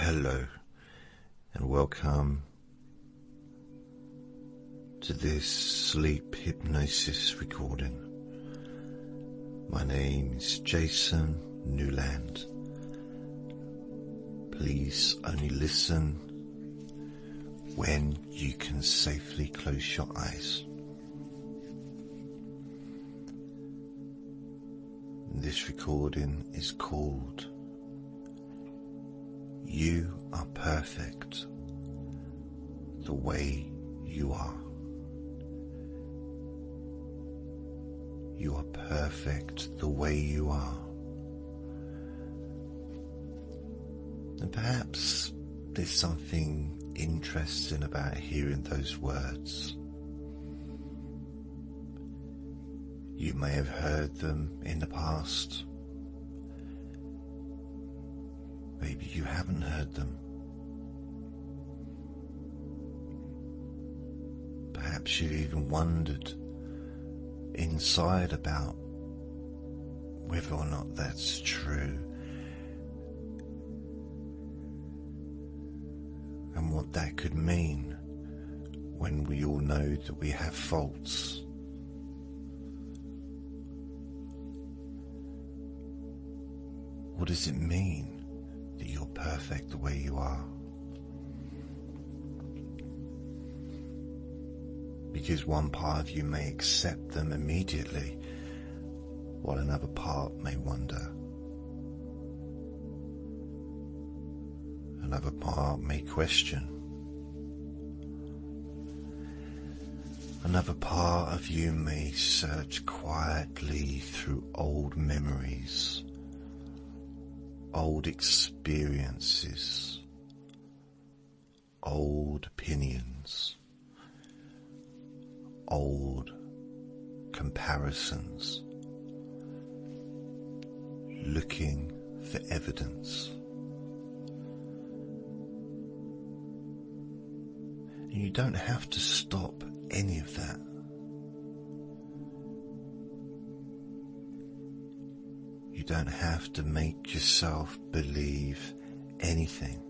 Hello and welcome to this sleep hypnosis recording. My name is Jason Newland. Please only listen when you can safely close your eyes. This recording is called You Are Perfect the Way You Are. You are perfect the way you are. And perhaps there's something interesting about hearing those words. You may have heard them in the past. Maybe you haven't heard them. Perhaps you've even wondered inside about whether or not that's true and what that could mean when we all know that we have faults. What does it mean that you're perfect the way you are? Because one part of you may accept them immediately, while another part may wonder. Another part may question. Another part of you may search quietly through old memories, old experiences, old opinions, old comparisons, looking for evidence. And you don't have to stop any of that. You don't have to make yourself believe anything.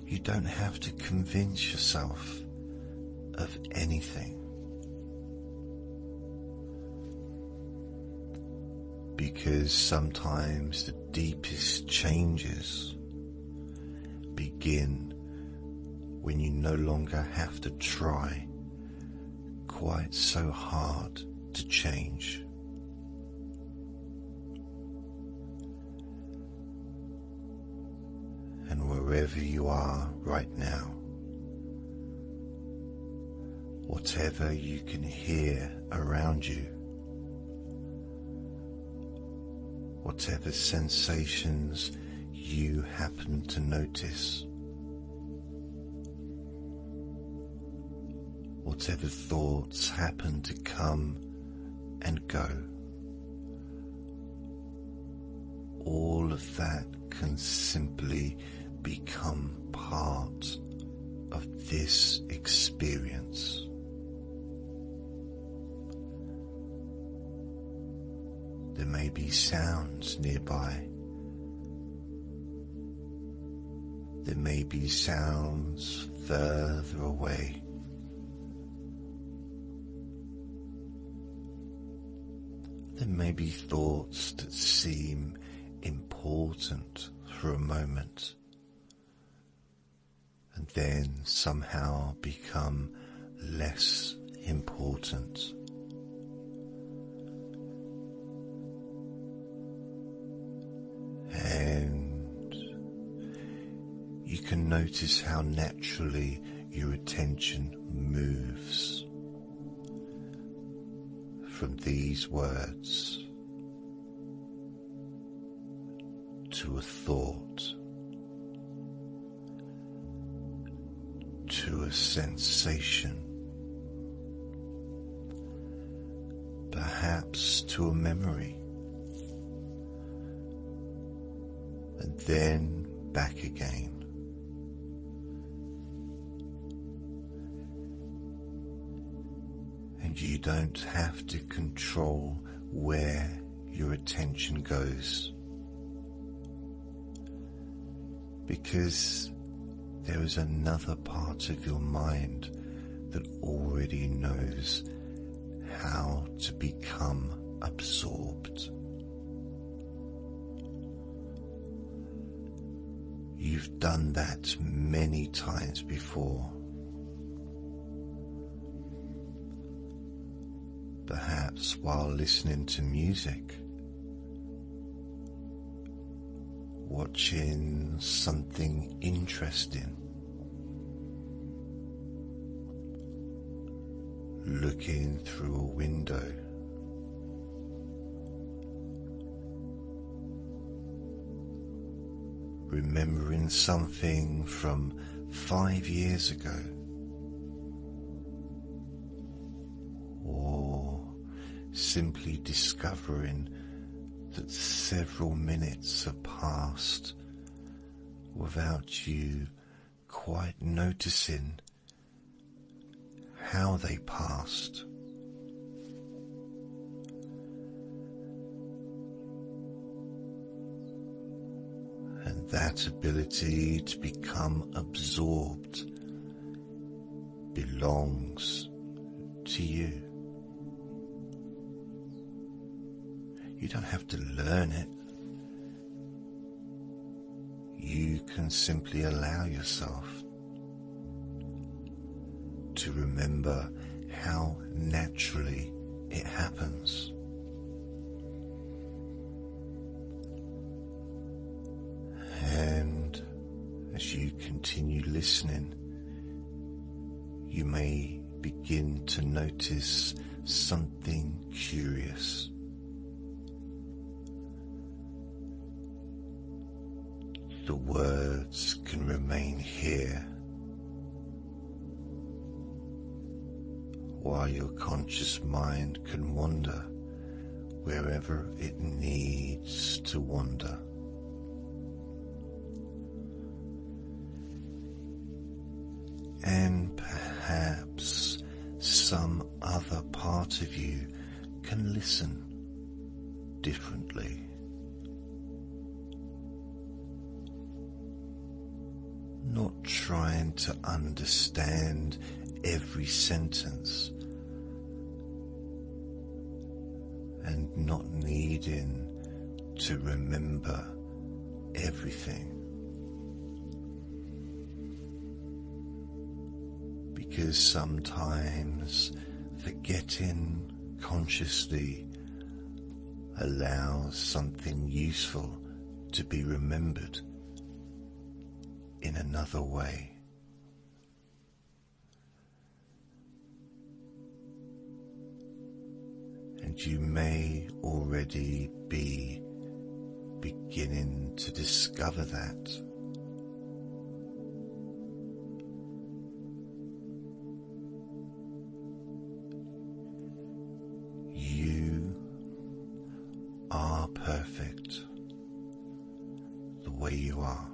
You don't have to convince yourself of anything. Because sometimes the deepest changes begin when you no longer have to try quite so hard to change. And wherever you are right now, whatever you can hear around you, whatever sensations you happen to notice, whatever thoughts happen to come and go, all of that can simply become part of this experience. There may be sounds nearby. There may be sounds further away. There may be thoughts that seem important for a moment and then somehow become less important. And you can notice how naturally your attention moves from these words to a thought, to a sensation, perhaps to a memory, and then back again. And you don't have to control where your attention goes. because there is another part of your mind that already knows how to become absorbed. You've done that many times before. Perhaps while listening to music, watching something interesting, looking through a window, remembering something from 5 years ago, or simply discovering that several minutes have passed without you quite noticing how they passed. And that ability to become absorbed belongs to you. You don't have to learn it. You can simply allow yourself to remember how naturally it happens. And as you continue listening, you may begin to notice something curious. The words can remain here while your conscious mind can wander wherever it needs to wander. And perhaps some other part of you can listen differently. Not trying to understand every sentence and not needing to remember everything. Because sometimes forgetting consciously allows something useful to be remembered in another way. And you may already be beginning to discover that. You are perfect the way you are.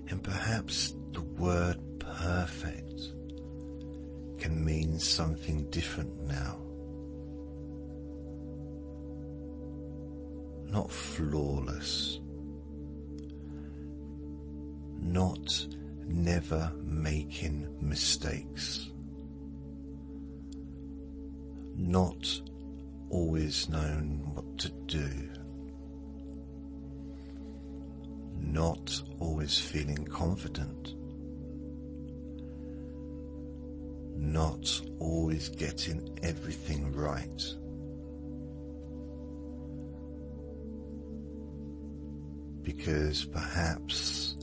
And perhaps the word perfect can mean something different now. Not flawless, not never making mistakes, not always knowing what to do, not always feeling confident, not always getting everything right. Because perhaps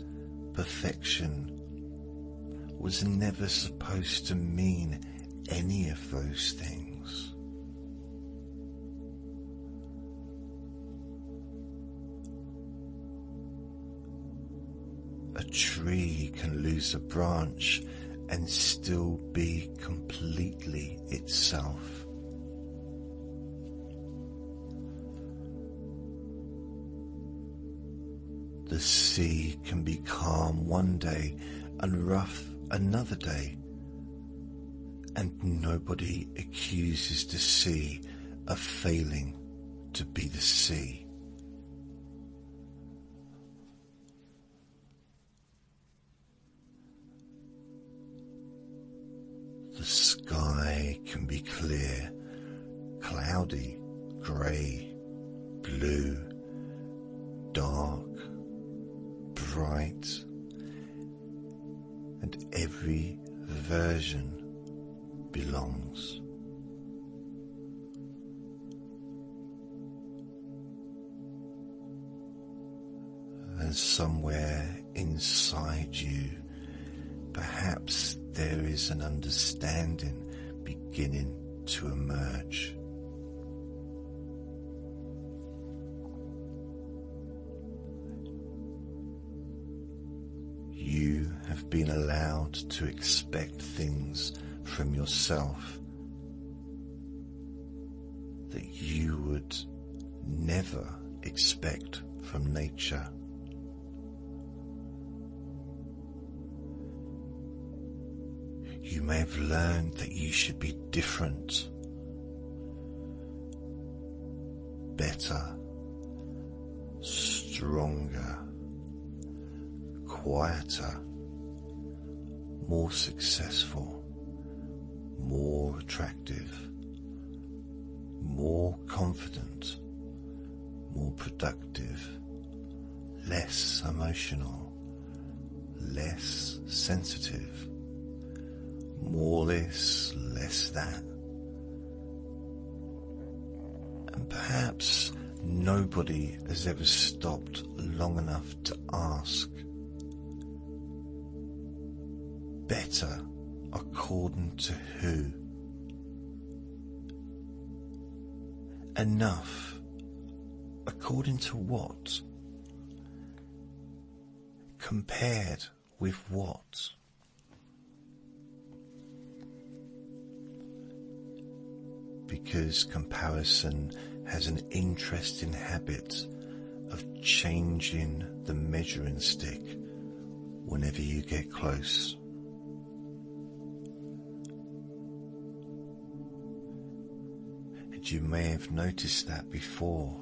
perfection was never supposed to mean any of those things. A tree can lose a branch and still be completely itself. The sea can be calm one day and rough another day, and nobody accuses the sea of failing to to be the sea. The sky can be clear, cloudy, grey, blue, dark, bright, and every version belongs. And somewhere inside you, perhaps there is an understanding beginning to emerge. You have been allowed to expect things from yourself that you would never expect from nature. You may have learned that you should be different, better, stronger, quieter, more successful, more attractive, more confident, more productive, less emotional, less sensitive, more this, less that. And perhaps nobody has ever stopped long enough to ask, better according to who? Enough according to what? Compared with what? Because comparison has an interesting habit of changing the measuring stick whenever you get close. And you may have noticed that before.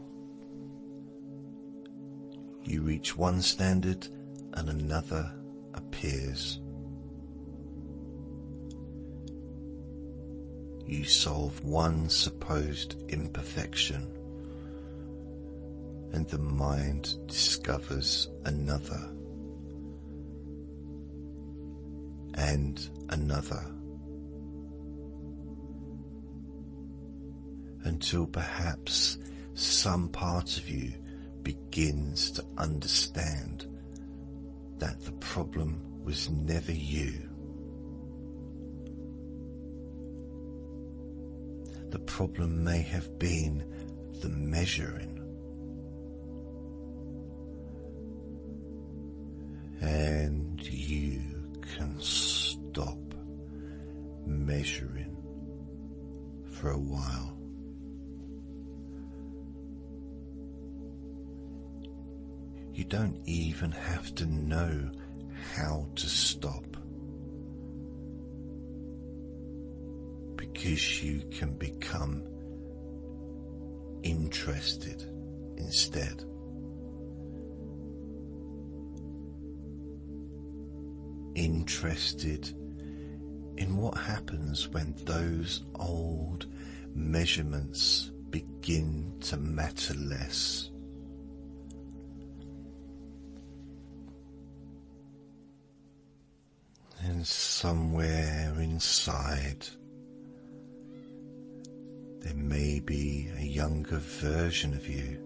You reach one standard and another appears. You solve one supposed imperfection, and the mind discovers another, and another, until perhaps some part of you begins to understand that the problem was never you. The problem may have been the measuring. And you can stop measuring for a while. You don't even have to know how to stop, because you can become interested instead. Interested in what happens when those old measurements begin to matter less. And somewhere inside, there may be a younger version of you,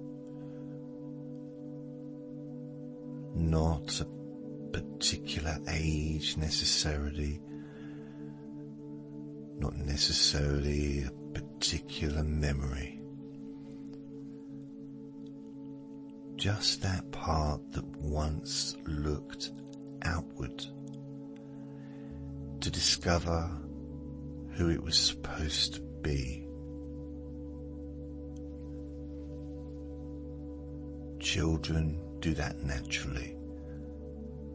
not a particular age necessarily, not necessarily a particular memory, just that part that once looked outward to discover who it was supposed to be. Children do that naturally.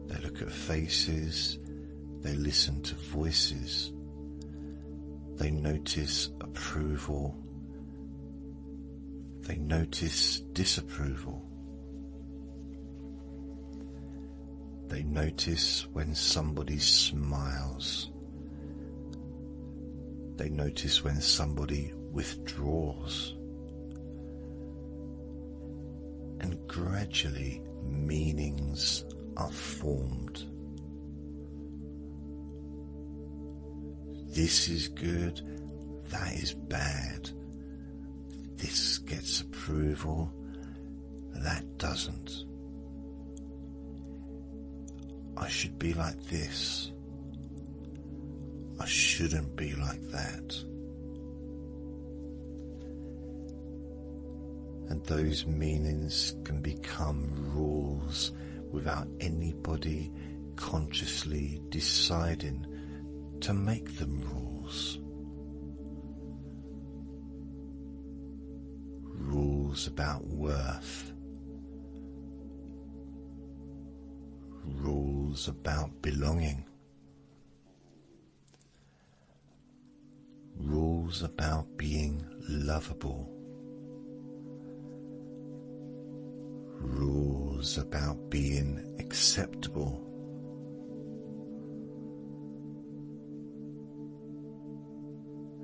They look at faces, they listen to voices, they notice approval, They notice disapproval. They notice when somebody smiles. They notice when somebody withdraws. And gradually meanings are formed. This is good, that is bad. This gets approval, that doesn't. I should be like this. I shouldn't be like that. And those meanings can become rules without anybody consciously deciding to make them rules. Rules about worth. Rules about belonging. Rules about being lovable. Rules about being acceptable.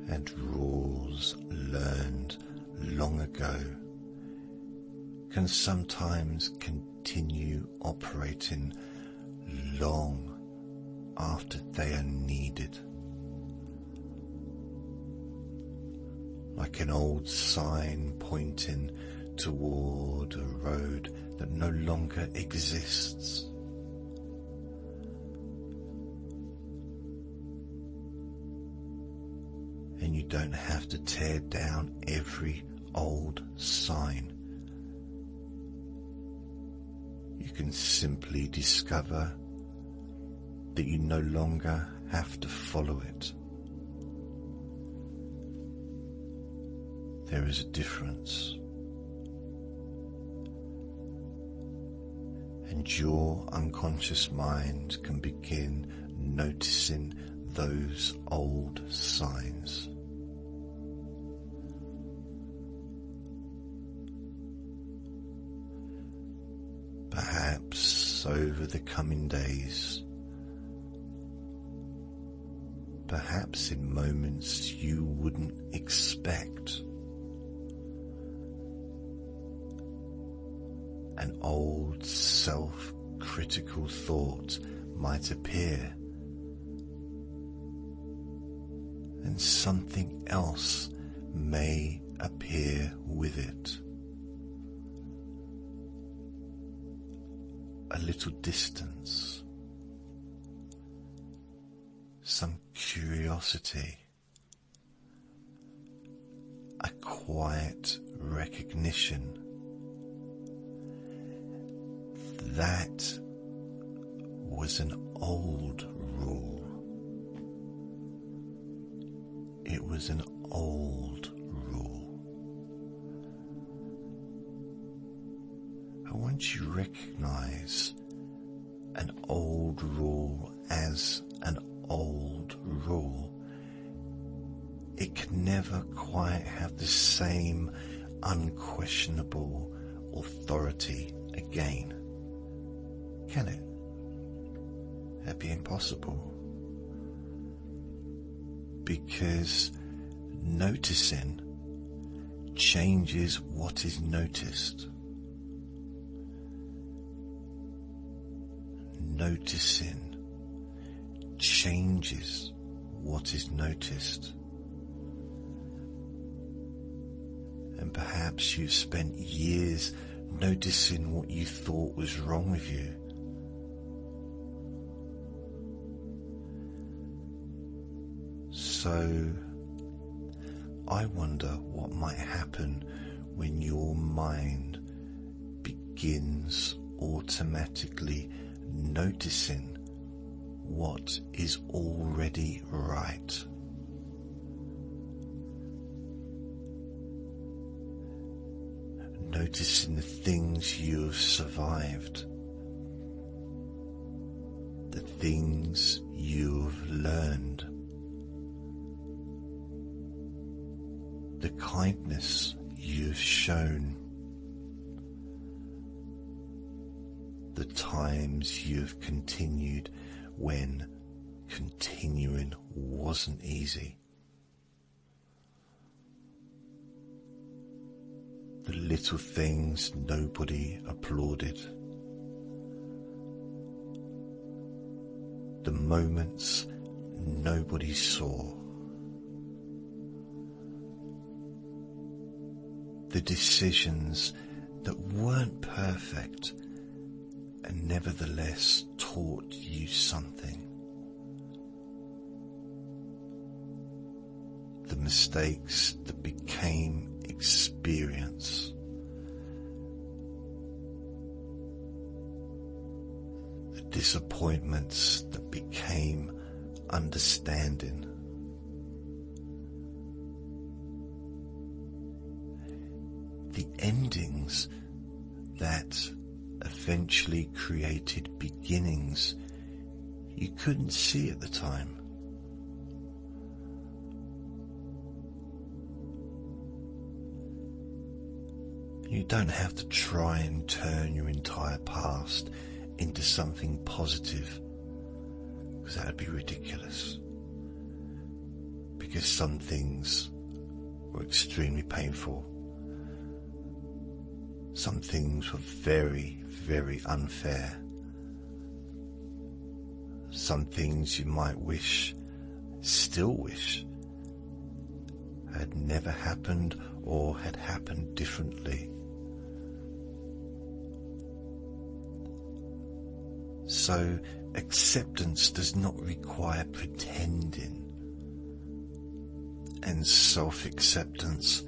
And rules learned long ago can sometimes continue operating long after they are needed. Like an old sign pointing toward a road that no longer exists. And you don't have to tear down every old sign. You can simply discover that you no longer have to follow it. There is a difference. And your unconscious mind can begin noticing those old signs. Perhaps over the coming days, perhaps in moments you wouldn't expect, an old self-critical thought might appear, and something else may appear with it. A little distance, some curiosity, a quiet recognition that was an old rule. It was an old rule. And once you recognize an old rule as an old rule, it can never quite have the same unquestionable authority again. Can it? That'd be impossible. Because noticing changes what is noticed. Noticing changes what is noticed. And perhaps you've spent years noticing what you thought was wrong with you. So I wonder what might happen when your mind begins automatically noticing what is already right. Noticing the things you have survived, the things you have learned, the kindness you have shown the times you have continued when continuing wasn't easy. The little things nobody applauded. The moments nobody saw. The decisions that weren't perfect and nevertheless taught you something. The mistakes that became experience. The disappointments that became understanding. The endings that eventually created beginnings you couldn't see at the time. You don't have to try and turn your entire past into something positive, because that would be ridiculous. Because some things were extremely painful. Some things were very, very unfair. Some things you might still wish, had never happened or had happened differently. So acceptance does not require pretending, and self-acceptance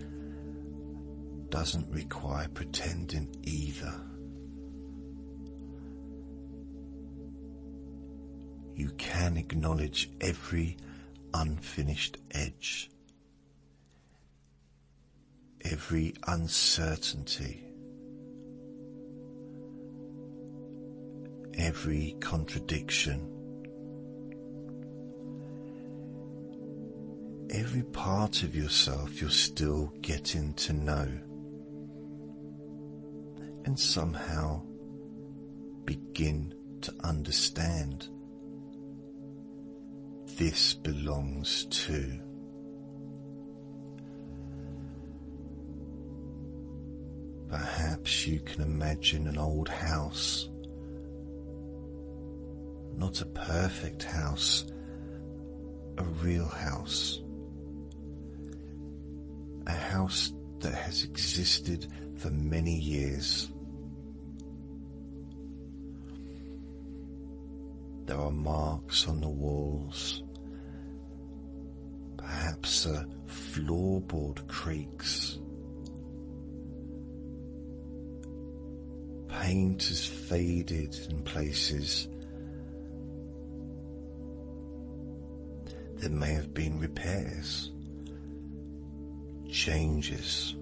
doesn't require pretending either. You can acknowledge every unfinished edge, every uncertainty, every contradiction, every part of yourself you're still getting to know, and somehow begin to understand. This belongs to. Perhaps you can imagine an old house, not a perfect house, a real house. A house that has existed for many years. There are marks on the walls. Perhaps a floorboard creaks. Paint has faded in places. There may have been repairs, changes,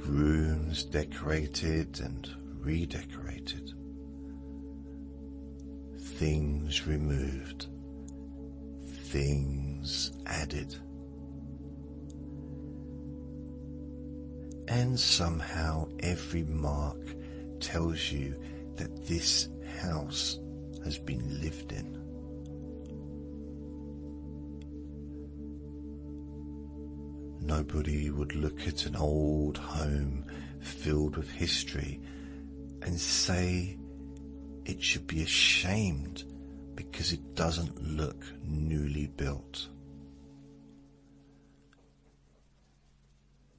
rooms decorated and redecorated, things removed, things added, and somehow every mark tells you that this house has been lived in. Nobody would look at an old home filled with history and say it should be ashamed because it doesn't look newly built.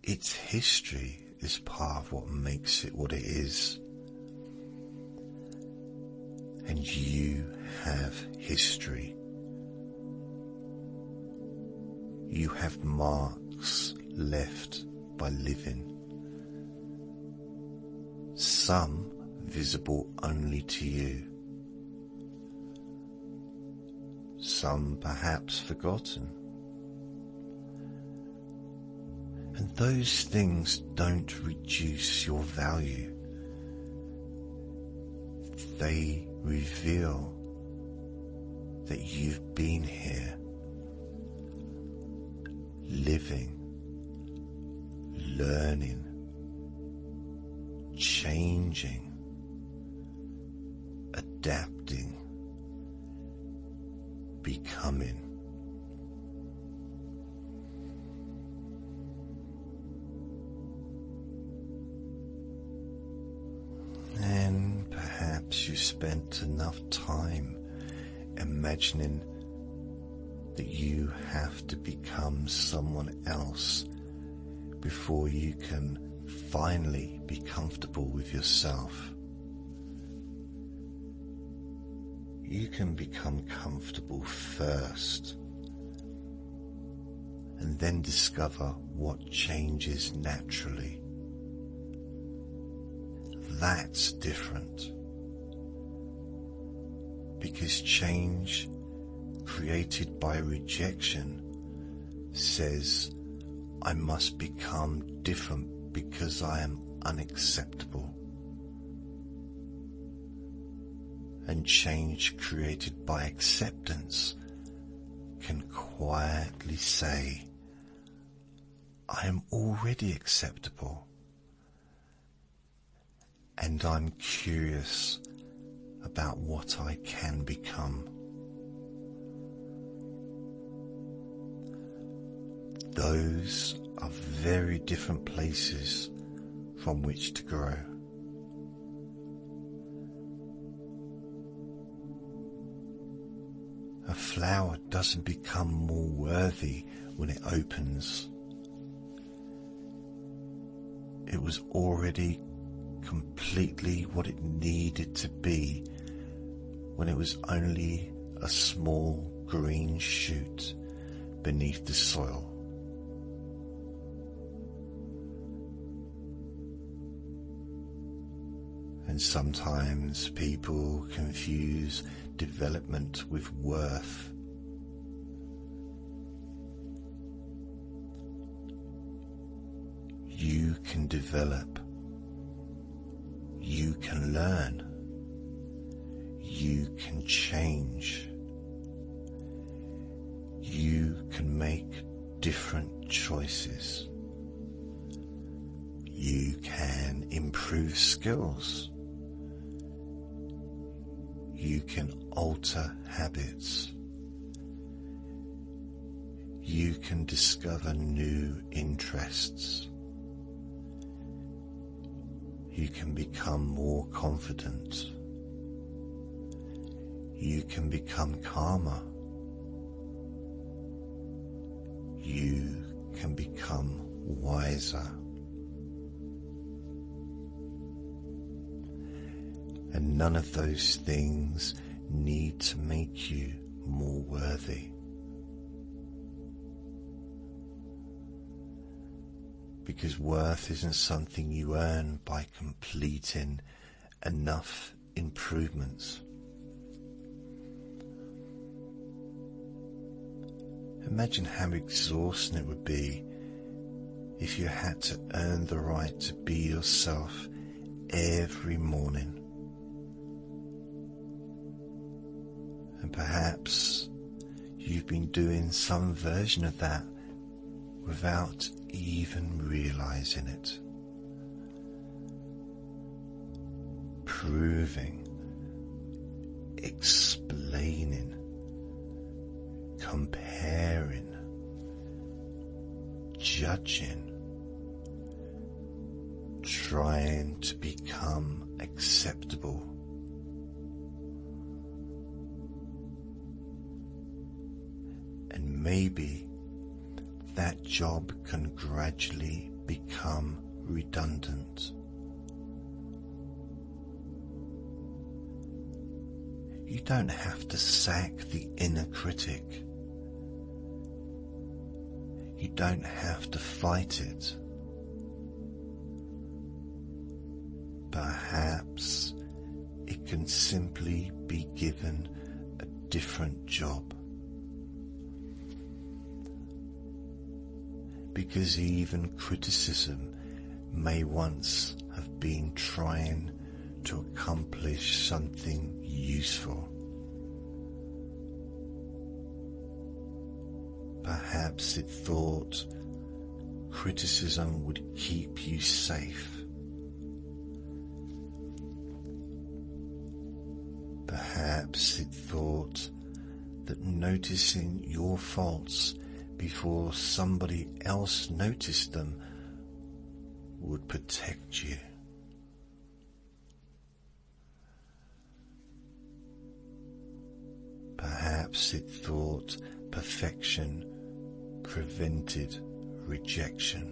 Its history is part of what makes it what it is. And you have history. You have marks left by living. Some visible only to you. Some perhaps forgotten. And those things don't reduce your value. They reveal that you've been here, living, learning, changing, adapting, becoming. And perhaps you spent enough time imagining that you have to become someone else before you can finally be comfortable with yourself. You can become comfortable first and then discover what changes naturally. That's different, because change created by rejection says, I must become different because I am unacceptable. And change created by acceptance can quietly say, I am already acceptable, and I'm curious about what I can become. Those are very different places from which to grow. A flower doesn't become more worthy when it opens. It was already completely what it needed to be when it was only a small green shoot beneath the soil. And sometimes people confuse development with worth. You can develop. You can learn. You can change. You can make different choices. You can improve skills. You can alter habits. You can discover new interests. You can become more confident. You can become calmer. You can become wiser. And none of those things need to make you more worthy. Because worth isn't something you earn by completing enough improvements. Imagine how exhausting it would be if you had to earn the right to be yourself every morning. And perhaps you've been doing some version of that without even realizing it. Proving, explaining, comparing, judging, trying to become acceptable. And maybe that job can gradually become redundant. You don't have to sack the inner critic. You don't have to fight it. Perhaps it can simply be given a different job. Because even criticism may once have been trying to accomplish something useful. Perhaps it thought criticism would keep you safe. Perhaps it thought that noticing your faults before somebody else noticed them would protect you. Perhaps it thought perfection prevented rejection.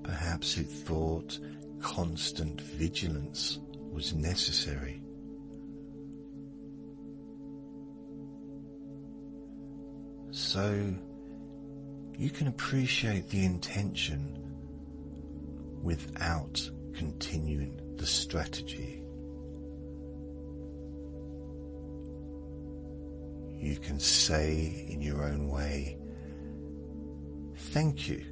Perhaps it thought constant vigilance was necessary. So you can appreciate the intention without continuing the strategy. You can say in your own way, "Thank you,"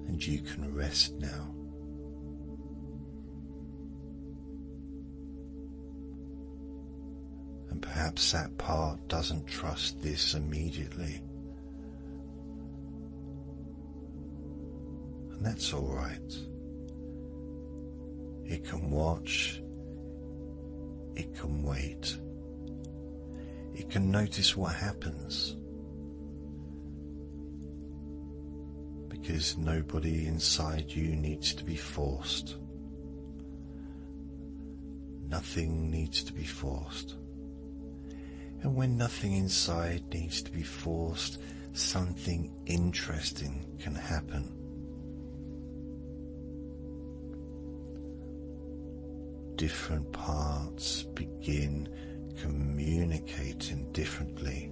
and you can rest now. And perhaps that part doesn't trust this immediately. And that's all right. It can watch, it can wait, it can notice what happens. Because nobody inside you needs to be forced. Nothing needs to be forced. And when nothing inside needs to be forced, something interesting can happen. Different parts begin communicating differently.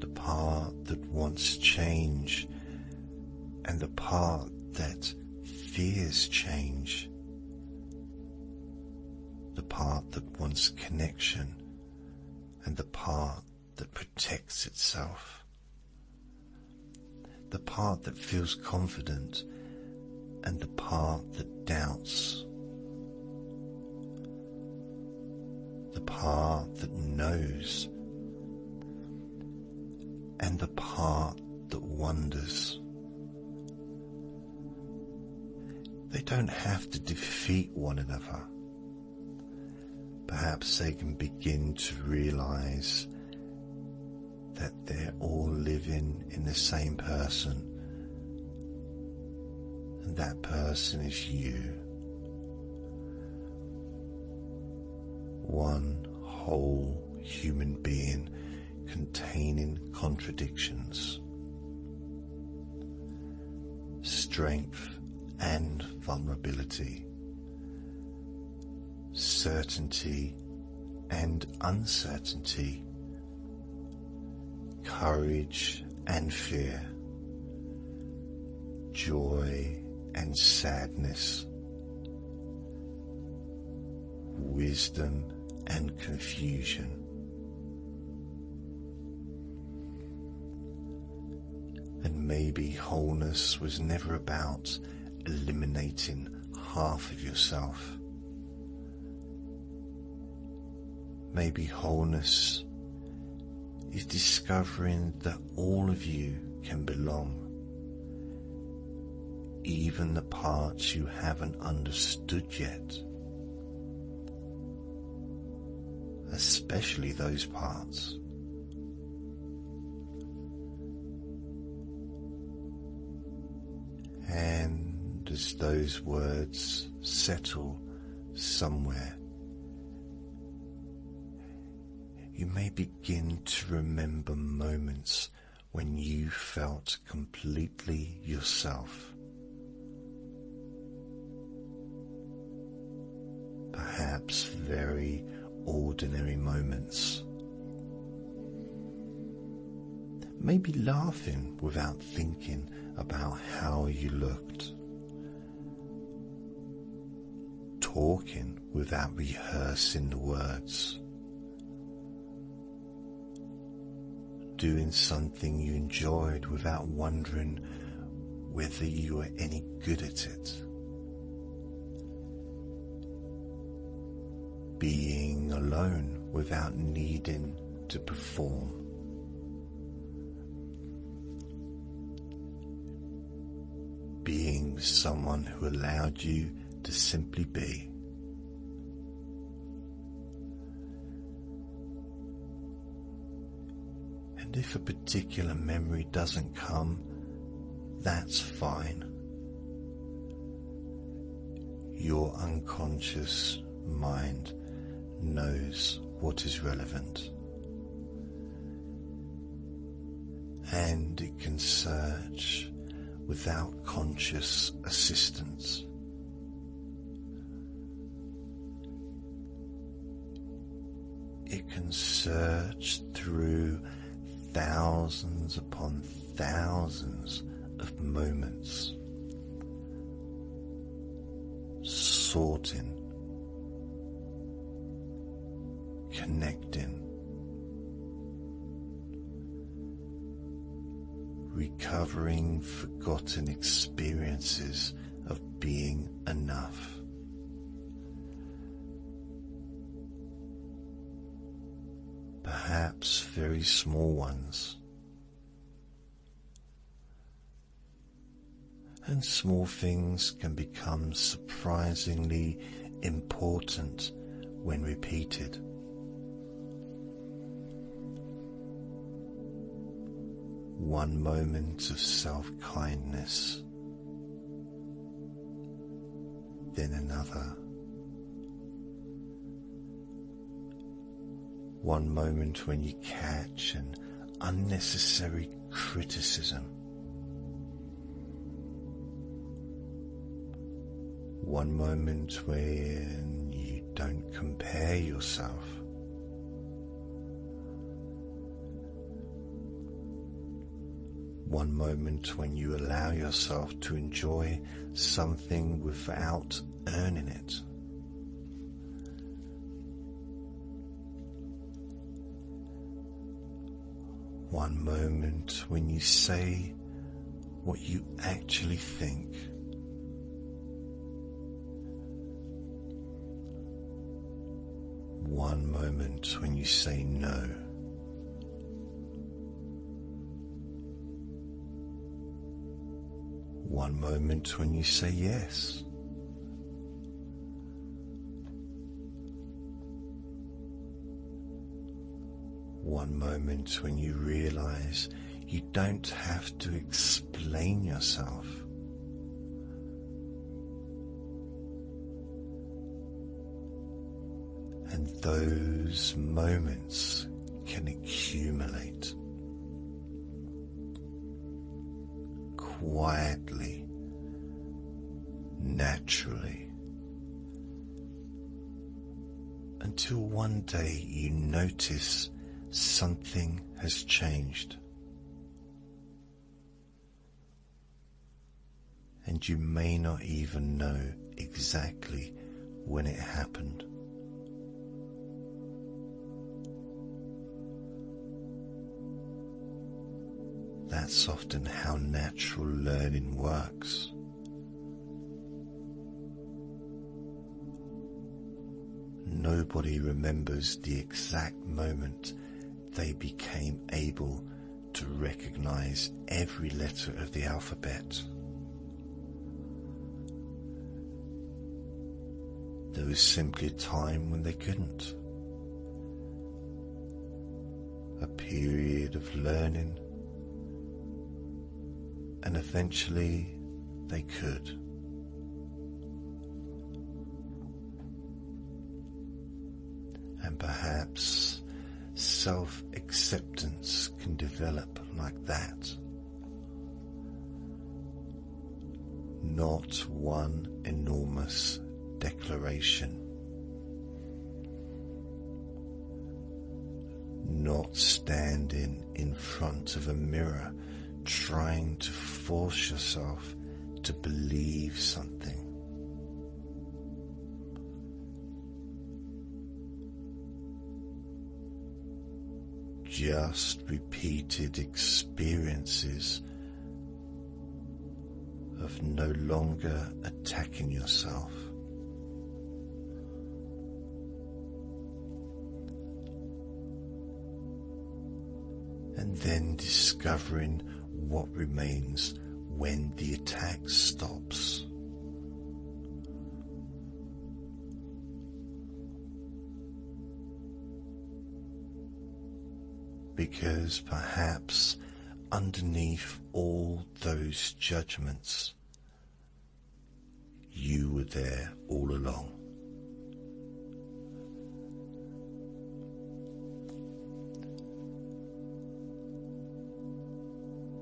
The part that wants change and the part that fears change. The part that wants connection and the part that protects itself. The part that feels confident and the part that doubts. The part that knows and the part that wonders. They don't have to defeat one another. Perhaps they can begin to realize that they're all living in the same person, and that person is you. One whole human being containing contradictions, strength and vulnerability, certainty and uncertainty, courage and fear, joy and sadness, wisdom and confusion. And maybe wholeness was never about eliminating half of yourself. Maybe wholeness is discovering that all of you can belong, even the parts you haven't understood yet, especially those parts. And as those words settle somewhere, you may begin to remember moments when you felt completely yourself. Perhaps very ordinary moments. Maybe laughing without thinking about how you looked. Talking without rehearsing the words. Doing something you enjoyed without wondering whether you were any good at it. being alone without needing to perform. Being with someone who allowed you to simply be. And if a particular memory doesn't come, that's fine. Your unconscious mind knows what is relevant, and it can search without conscious assistance. It can search through thousands upon thousands of moments, sorting, connecting, recovering forgotten experiences of being enough. Perhaps very small ones, and small things can become surprisingly important when repeated. One moment of self-kindness, then another. One moment when you catch an unnecessary criticism. One moment when you don't compare yourself. One moment when you allow yourself to enjoy something without earning it. One moment when you say what you actually think. One moment when you say no. One moment when you say yes. One moment when you realize you don't have to explain yourself. And those moments can accumulate quietly, naturally, until one day you notice something has changed, and you may not even know exactly when it happened. That's often how natural learning works. Nobody remembers the exact moment they became able to recognize every letter of the alphabet. There was simply a time when they couldn't. A period of learning, and eventually they could. And perhaps self-acceptance can develop like that. Not one enormous declaration. Not standing in front of a mirror trying to force yourself to believe something. Just repeated experiences of no longer attacking yourself, and then discovering what remains when the attack stops. Because perhaps underneath all those judgments, you were there all along.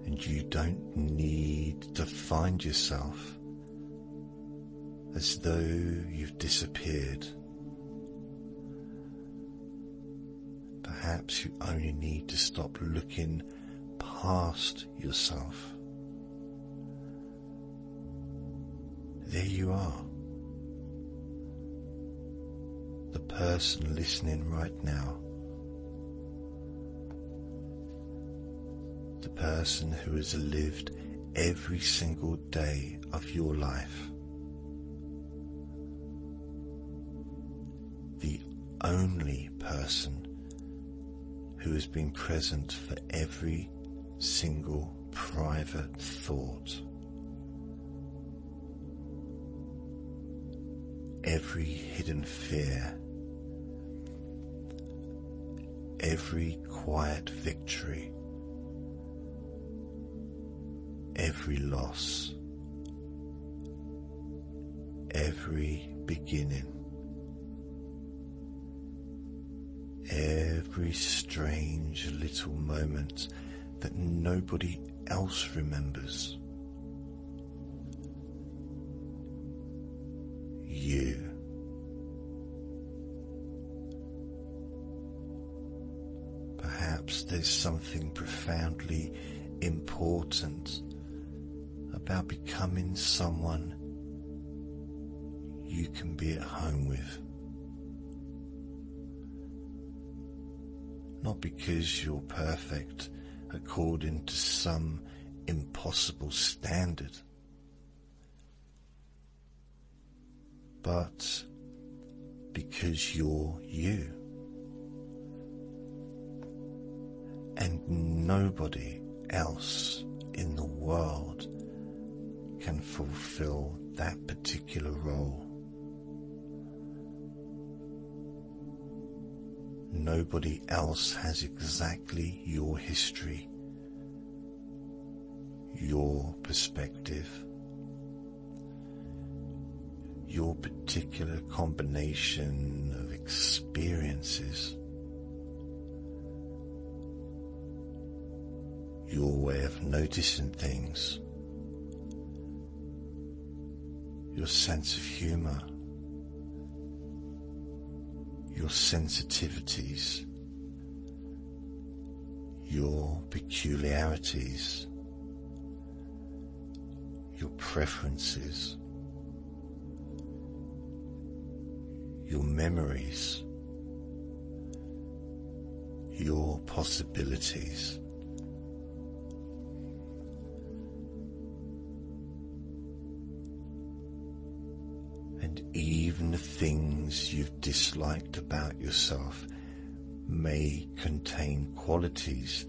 And you don't need to find yourself as though you've disappeared. Perhaps you only need to stop looking past yourself. There you are, the person listening right now, the person who has lived every single day of your life, the only person who has been present for every single private thought, every hidden fear, every quiet victory, every loss, every beginning, every strange little moment that nobody else remembers. You. Perhaps there's something profoundly important about becoming someone you can be at home with. Not because you're perfect according to some impossible standard, but because you're you. And nobody else in the world can fulfill that particular role. Nobody else has exactly your history, your perspective, your particular combination of experiences, your way of noticing things, your sense of humor, your sensitivities, your peculiarities, your preferences, your memories, your possibilities. And even the things you've disliked about yourself may contain qualities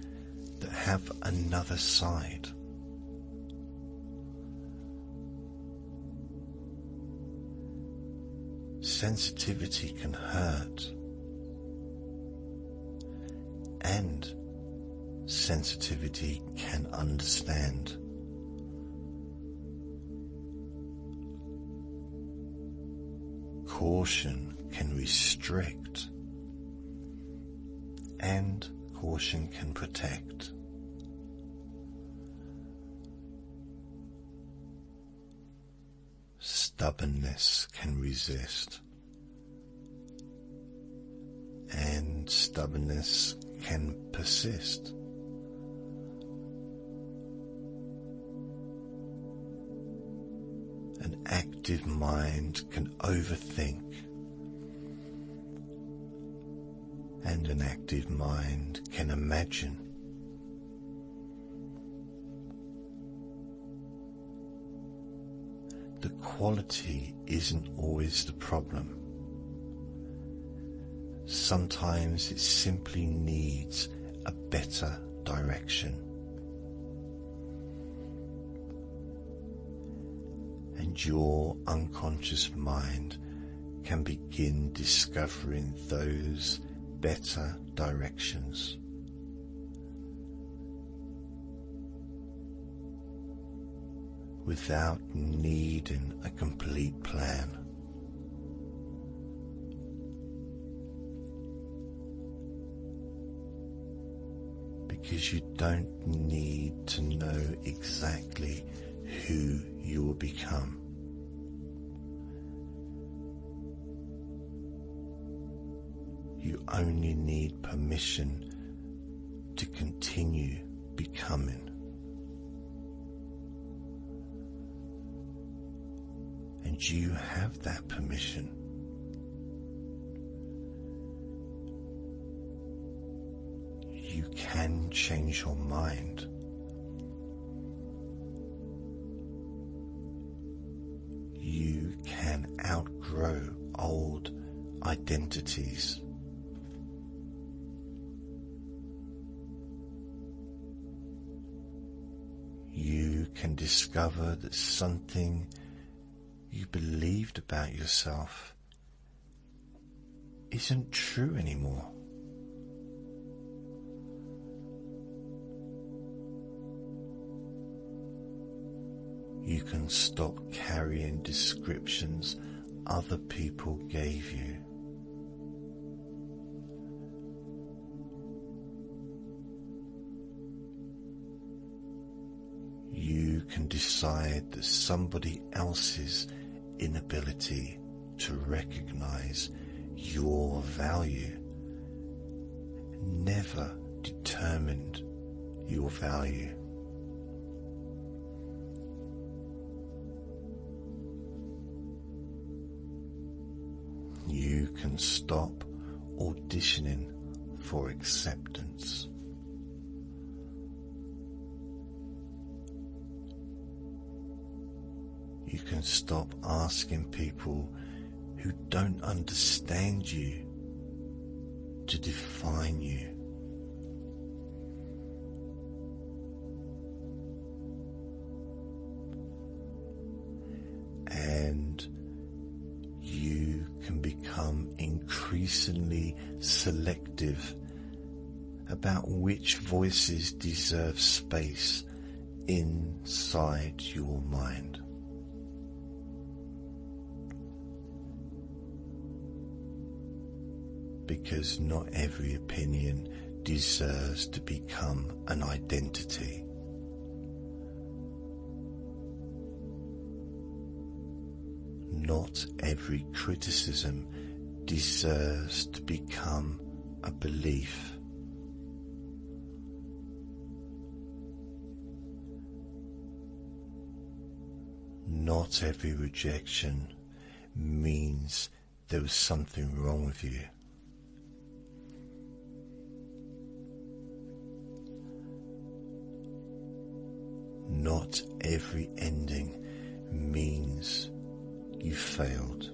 that have another side. Sensitivity can hurt, and sensitivity can understand. Caution can restrict, and caution can protect. Stubbornness can resist, and stubbornness can persist. An active mind can overthink, and an active mind can imagine. The quality isn't always the problem. Sometimes it simply needs a better direction. And your unconscious mind can begin discovering those better directions. Without needing a complete plan. Because you don't need to know exactly who you will become. You only need permission to continue becoming. And you have that permission. You can change your mind. You can outgrow old identities. You can discover that something you believed about yourself isn't true anymore. You can stop carrying descriptions other people gave you. You can decide that somebody else's inability to recognize your value never determined your value. You can stop auditioning for acceptance. You can stop asking people who don't understand you to define you. And you can become increasingly selective about which voices deserve space inside your mind. Because not every opinion deserves to become an identity. Not every criticism deserves to become a belief. Not every rejection means there was something wrong with you. Not every ending means you failed.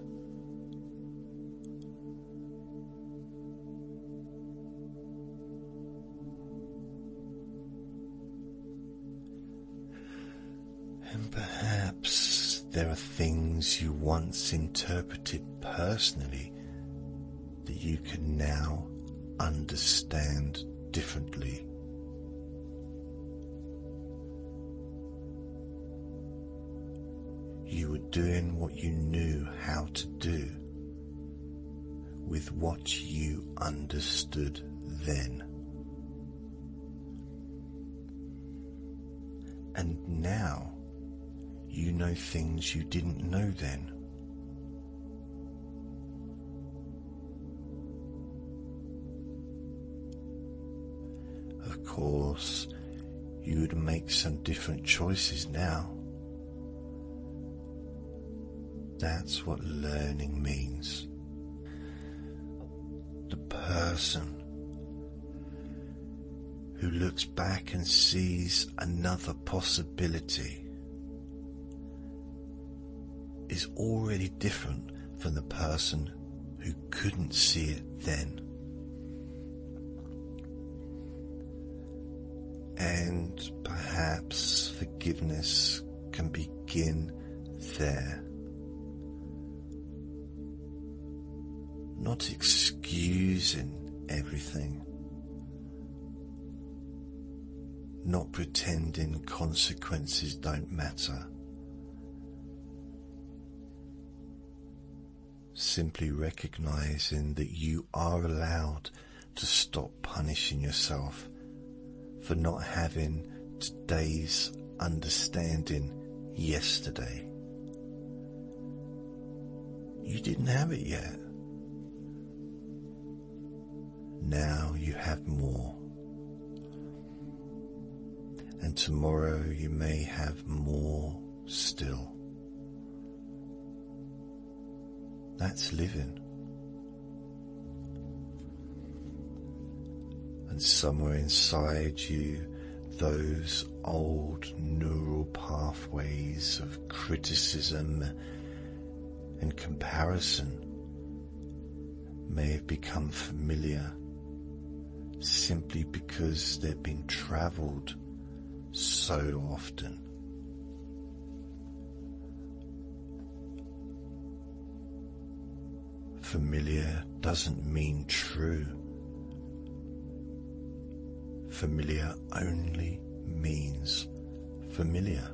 And perhaps there are things you once interpreted personally that you can now understand differently. You were doing what you knew how to do with what you understood then. And now you know things you didn't know then. Of course, you would make some different choices now. That's what learning means. The person who looks back and sees another possibility is already different from the person who couldn't see it then. And perhaps forgiveness can begin there. Not excusing everything, not pretending consequences don't matter. Simply recognizing that you are allowed to stop punishing yourself for not having today's understanding yesterday. You didn't have it yet. Now you have more. And tomorrow you may have more still. That's living. And somewhere inside you, those old neural pathways of criticism and comparison may have become familiar simply because they've been travelled so often. Familiar doesn't mean true. Familiar only means familiar.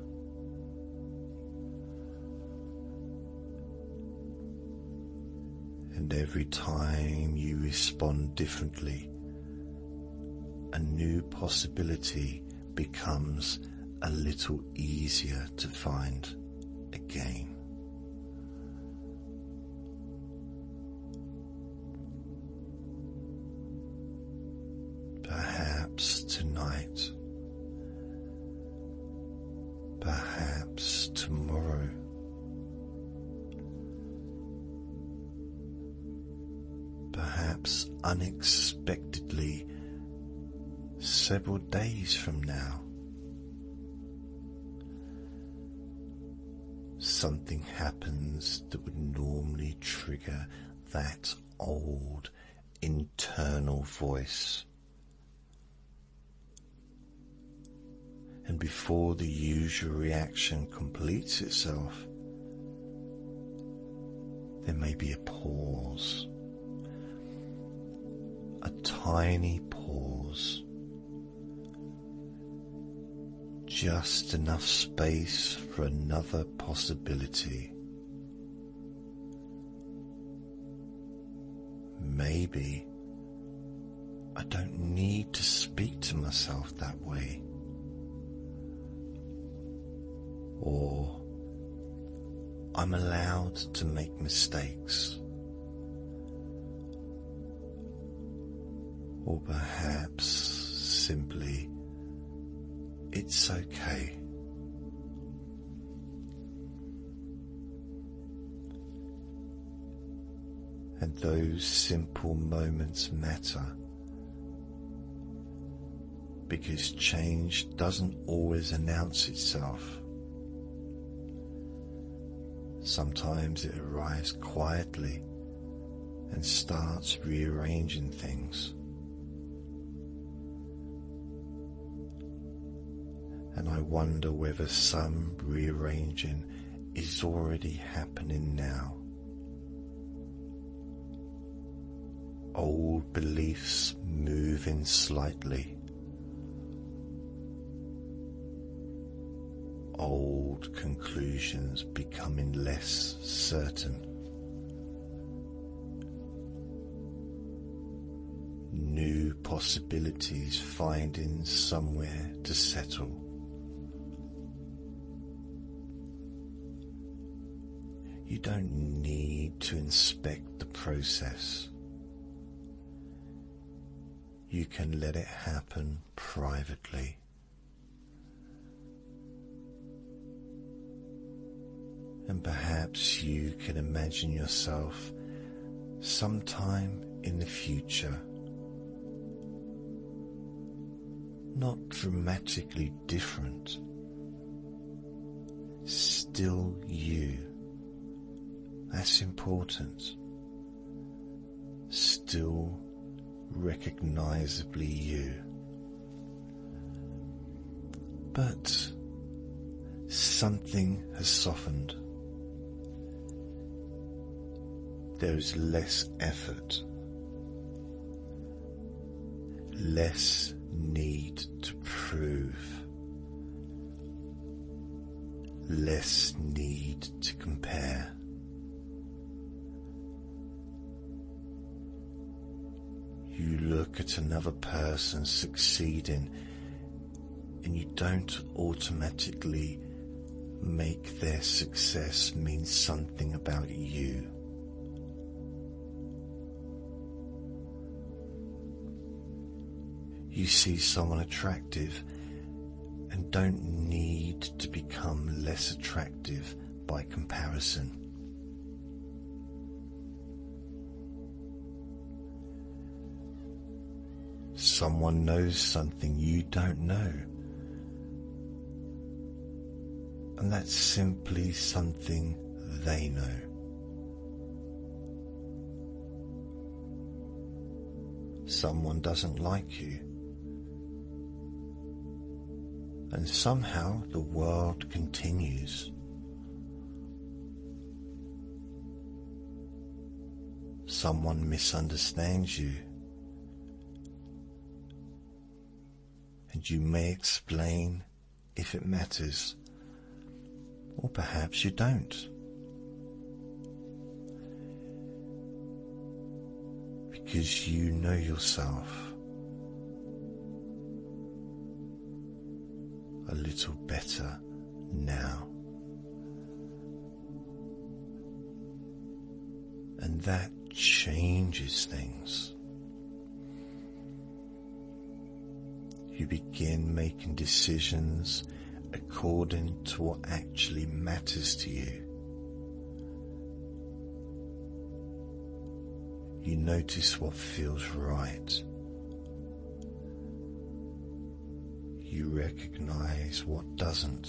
And every time you respond differently, a new possibility becomes a little easier to find again. Perhaps tonight, perhaps tomorrow, perhaps unexpectedly several days from now, something happens that would normally trigger that old internal voice. And before the usual reaction completes itself, there may be a pause, a tiny pause, just enough space for another possibility. Maybe I don't need to speak to myself that way. Or I'm allowed to make mistakes. Or perhaps simply it's okay. And those simple moments matter, because change doesn't always announce itself. Sometimes it arrives quietly and starts rearranging things. And I wonder whether some rearranging is already happening now. Old beliefs moving slightly. Old conclusions becoming less certain. New possibilities finding somewhere to settle. You don't need to inspect the process. You can let it happen privately. And perhaps you can imagine yourself sometime in the future, not dramatically different, still you. That's important. Still recognizably you. but something has softened. There is less effort, less need to prove, less need to compare. You look at another person succeeding and you don't automatically make their success mean something about you. You see someone attractive and don't need to become less attractive by comparison. Someone knows something you don't know, and that's simply something they know. Someone doesn't like you, and somehow the world continues. Someone misunderstands you, and you may explain if it matters, or perhaps you don't. Because you know yourself a little better now. And that changes things. You begin making decisions according to what actually matters to you. You notice what feels right. You recognize what doesn't.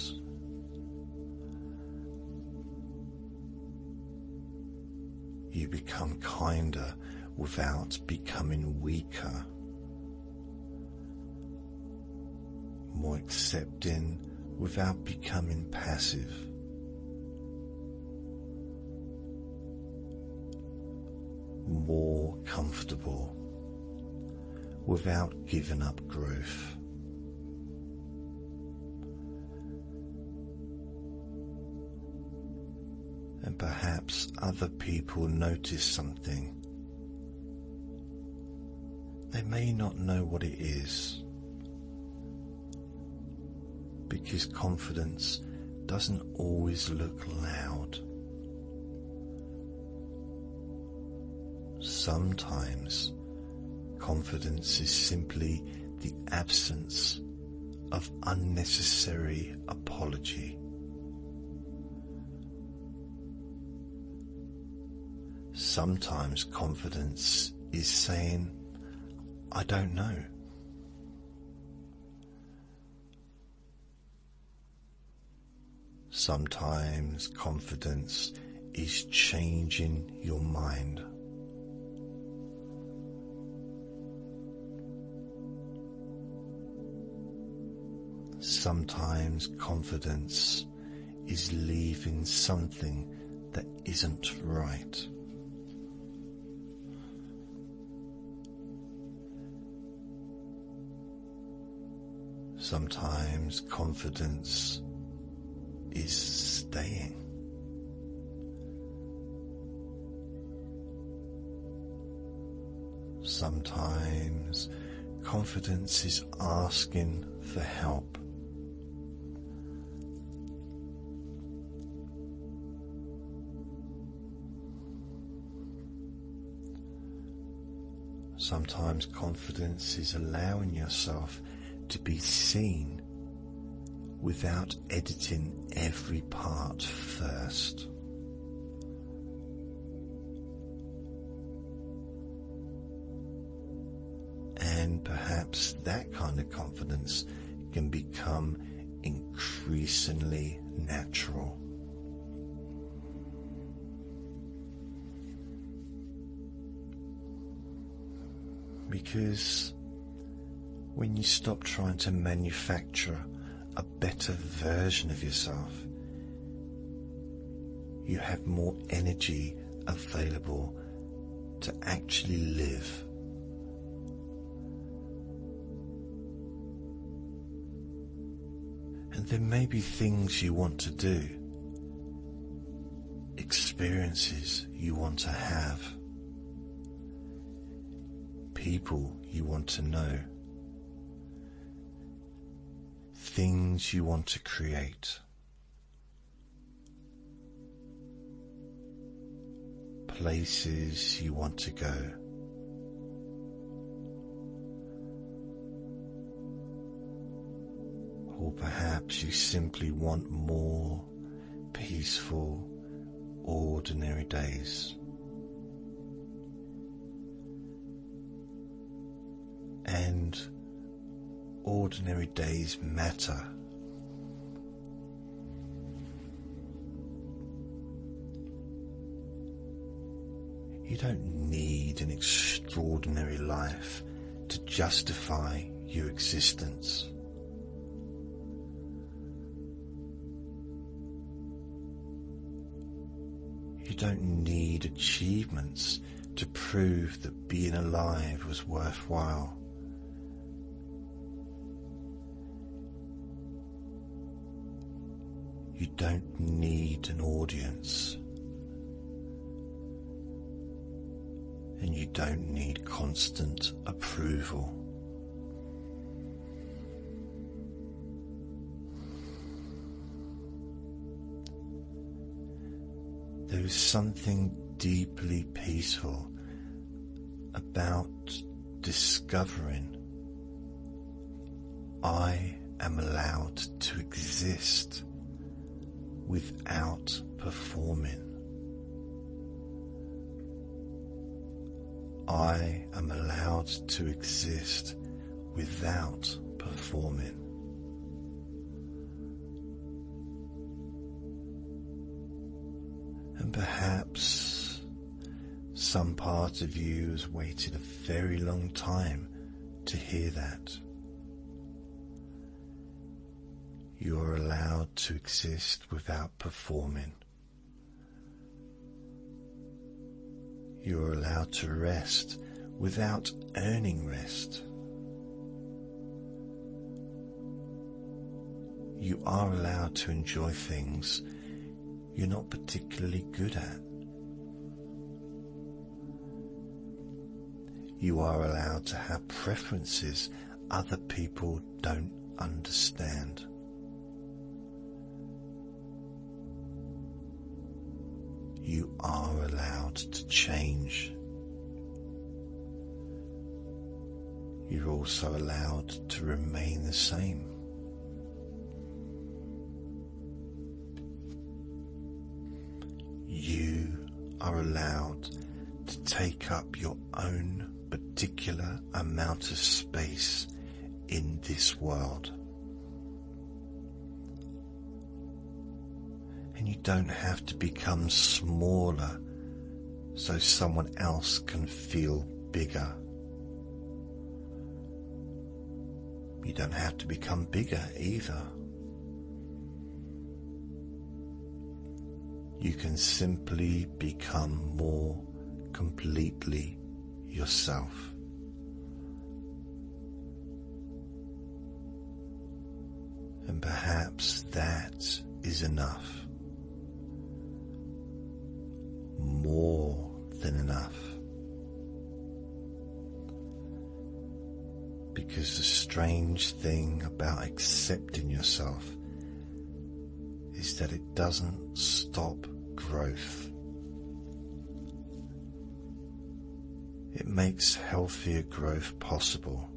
You become kinder without becoming weaker. More accepting without becoming passive. More comfortable without giving up growth. And perhaps other people notice something. They may not know what it is, because confidence doesn't always look loud. Sometimes confidence is simply the absence of unnecessary apology. Sometimes confidence is saying, I don't know. Sometimes confidence is changing your mind. Sometimes confidence is leaving something that isn't right. Sometimes confidence is staying. Sometimes confidence is asking for help. Sometimes confidence is allowing yourself to be seen without editing every part first. And perhaps that kind of confidence can become increasingly natural. Because when you stop trying to manufacture a better version of yourself. You have more energy available to actually live. And there may be things you want to do, experiences you want to have, people you want to know, things you want to create, places you want to go. Or perhaps you simply want more peaceful, ordinary days. And ordinary days matter. You don't need an extraordinary life to justify your existence. You don't need achievements to prove that being alive was worthwhile. You don't need an audience. And you don't need constant approval. There is something deeply peaceful about discovering I am allowed to exist without performing. I am allowed to exist without performing. And perhaps some part of you has waited a very long time to hear that. You are allowed to exist without performing. You are allowed to rest without earning rest. You are allowed to enjoy things you're not particularly good at. You are allowed to have preferences other people don't understand. You are allowed to change. You're also allowed to remain the same. You are allowed to take up your own particular amount of space in this world. And you don't have to become smaller so someone else can feel bigger. You don't have to become bigger either. You can simply become more completely yourself. And perhaps that is enough. More than enough. Because the strange thing about accepting yourself is that it doesn't stop growth. It makes healthier growth possible.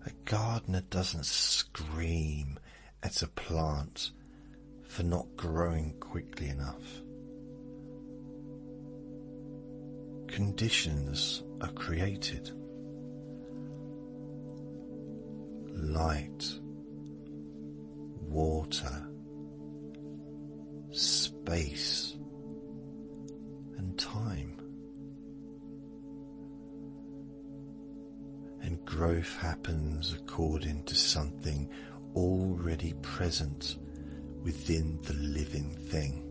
A gardener doesn't scream at a plant for not growing quickly enough. Conditions are created. Light, water, space, and time. And growth happens according to something already present within the living thing.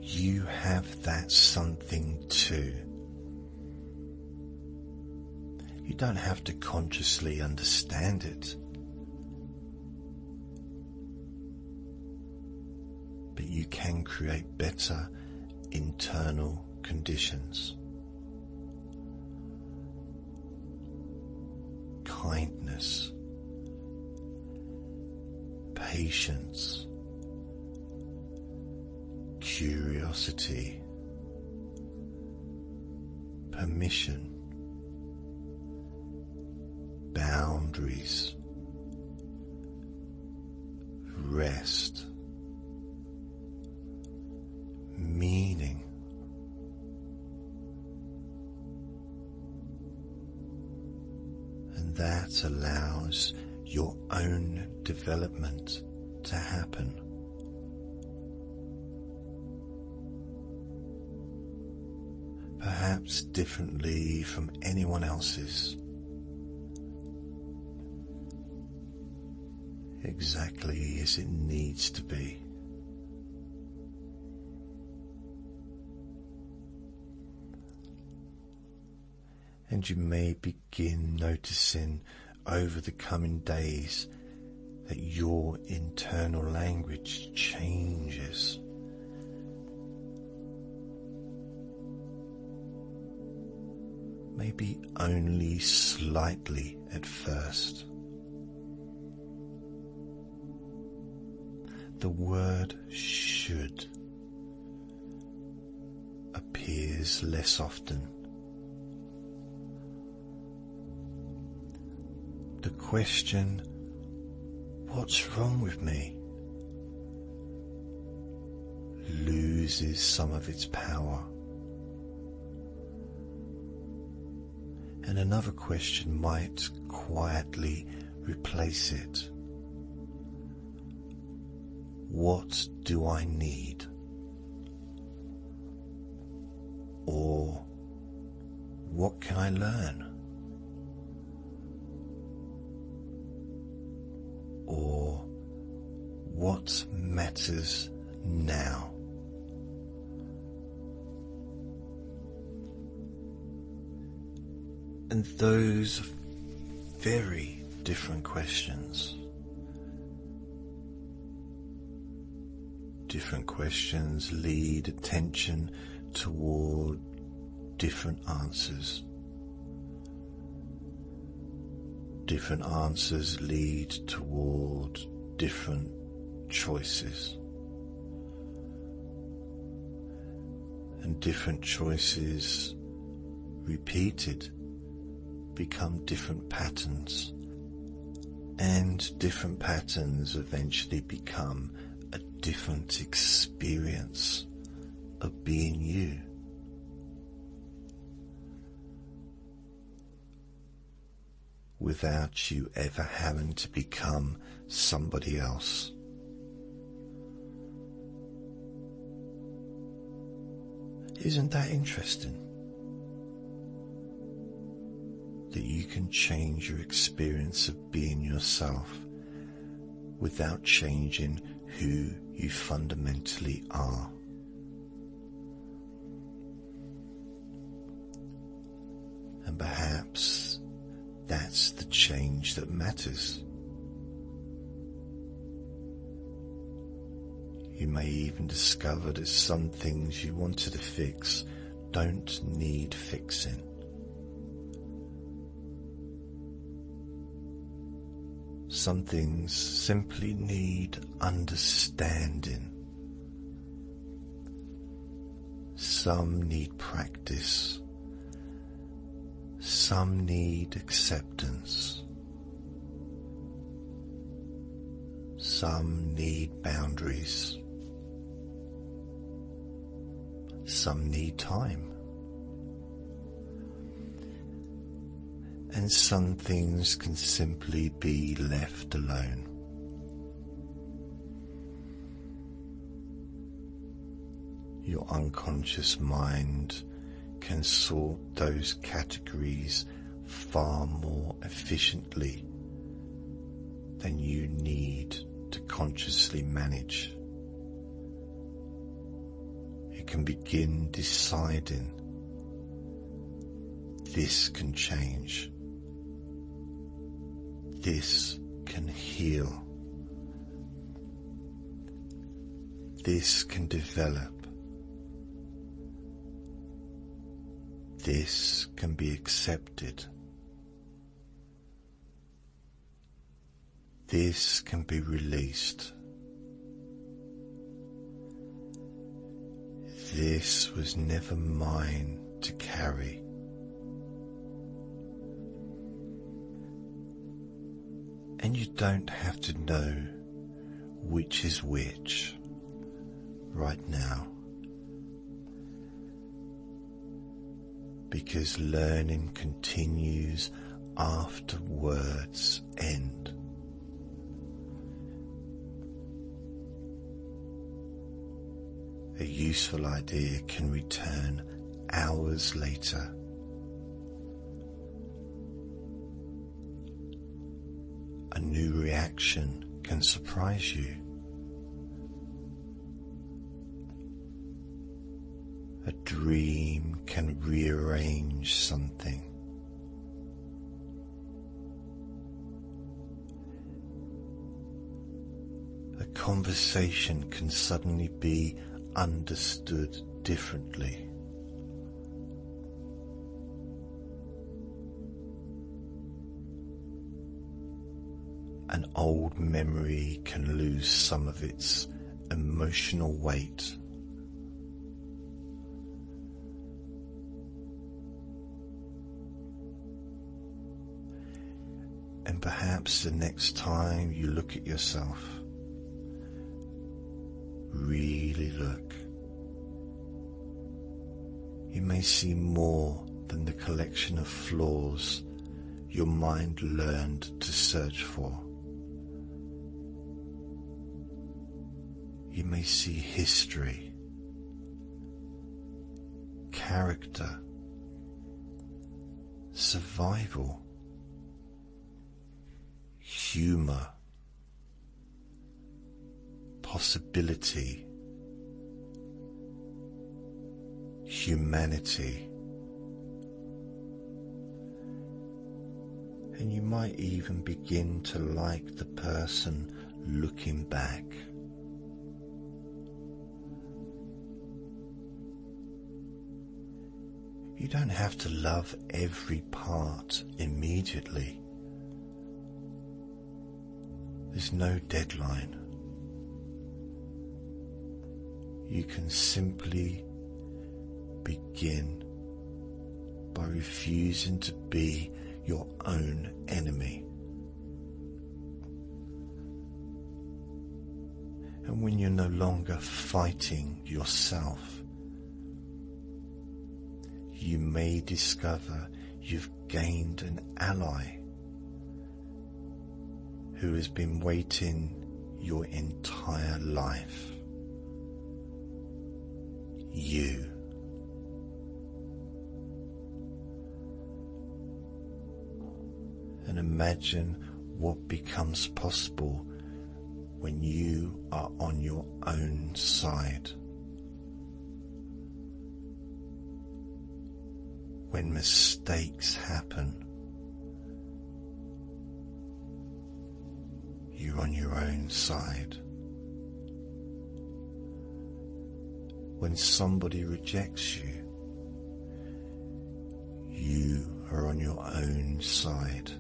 You have that something too. You don't have to consciously understand it, but you can create better internal conditions. Kindness, patience, curiosity, permission, boundaries, rest, meaning, and that allows your own development to happen. Perhaps differently from anyone else's, exactly as it needs to be. And you may begin noticing over the coming days that your internal language changes. Maybe only slightly at first. The word should appears less often. The question, "What's wrong with me?" loses some of its power. And another question might quietly replace it. What do I need? Or what can I learn? Or what matters now? And those are very different questions. Different questions lead attention toward different answers. Different answers lead toward different choices. And different choices repeated become different patterns, and different patterns eventually become a different experience of being you. Without you ever having to become somebody else. Isn't that interesting? That you can change your experience of being yourself without changing who you fundamentally are. And perhaps that's the change that matters. You may even discover that some things you wanted to fix don't need fixing. Some things simply need understanding. Some need practice. Some need acceptance. Some need boundaries. Some need time. And some things can simply be left alone. your unconscious mind can sort those categories far more efficiently than you need to consciously manage. It can begin deciding this can change, this can heal, this can develop, this can be accepted, this can be released, this was never mine to carry. And you don't have to know which is which right now, because learning continues after words end. A useful idea can return hours later. A new reaction can surprise you. A dream can rearrange something. A conversation can suddenly be understood differently. An old memory can lose some of its emotional weight. And perhaps the next time you look at yourself, really look, you may see more than the collection of flaws your mind learned to search for. You may see history, character, survival, humor, possibility, humanity, and you might even begin to like the person looking back. You don't have to love every part immediately. There's no deadline. You can simply begin by refusing to be your own enemy. And when you're no longer fighting yourself, you may discover you've gained an ally who has been waiting your entire life. You. And imagine what becomes possible when you are on your own side. When mistakes happen, you're on your own side. When somebody rejects you, you are on your own side.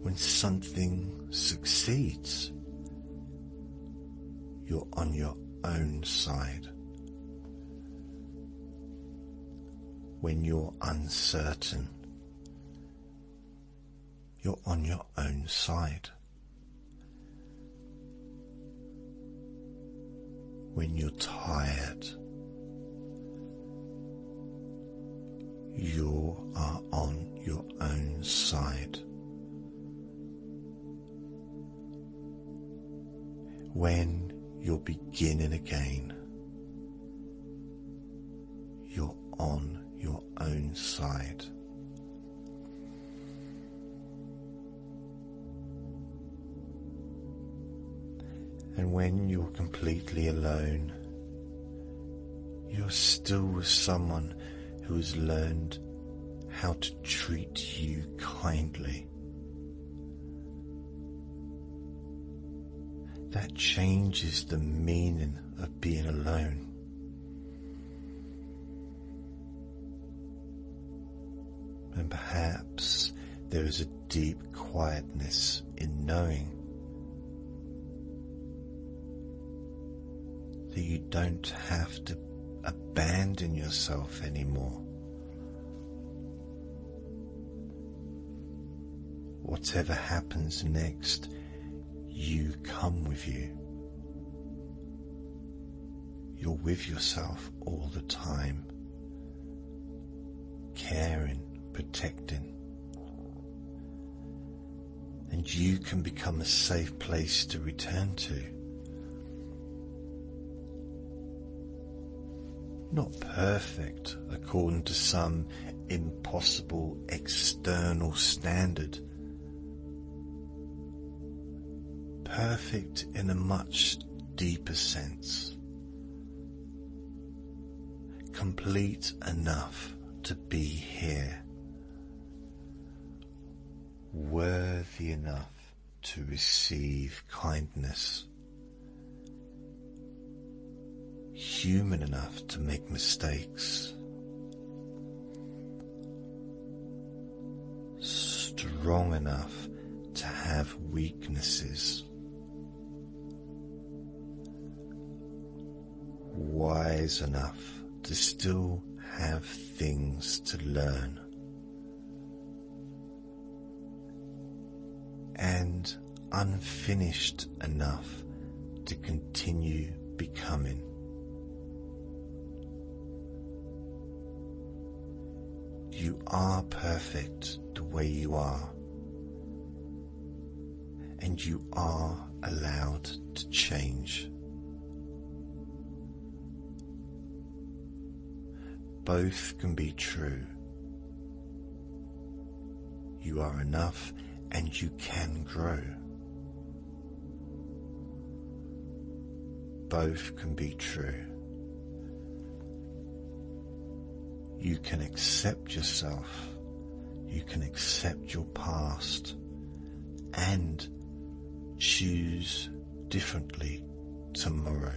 When something succeeds, you're on your own side. When you're uncertain, you're on your own side. When you're tired, you are on your own side. When you're beginning again. You're on your own side. And when you're completely alone, you're still with someone who has learned how to treat you kindly. That changes the meaning of being alone. And perhaps there is a deep quietness in knowing that you don't have to abandon yourself anymore. Whatever happens next, you come with you. You're with yourself all the time, caring, protecting. And you can become a safe place to return to. Not perfect according to some impossible external standard. Perfect in a much deeper sense. Complete enough to be here. Worthy enough to receive kindness. Human enough to make mistakes. Strong enough to have weaknesses. Wise enough to still have things to learn. And unfinished enough to continue becoming. You are perfect the way you are, and you are allowed to change. Both can be true. You are enough and you can grow. Both can be true. You can accept yourself, you can accept your past and choose differently tomorrow.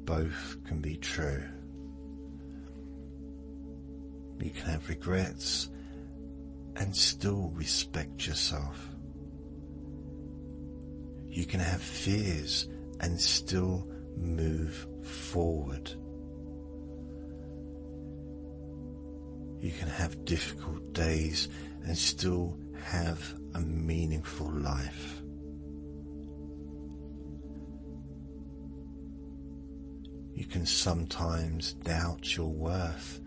Both can be true. You can have regrets and still respect yourself. You can have fears and still move forward. You can have difficult days and still have a meaningful life. You can sometimes doubt your worth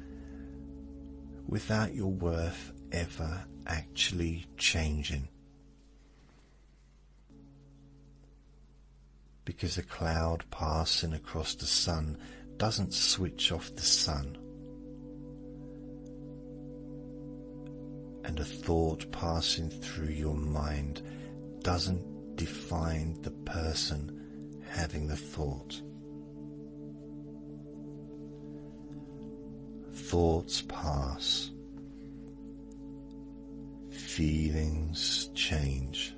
without your worth ever actually changing. Because a cloud passing across the sun doesn't switch off the sun. And a thought passing through your mind doesn't define the person having the thought. Thoughts pass. Feelings change.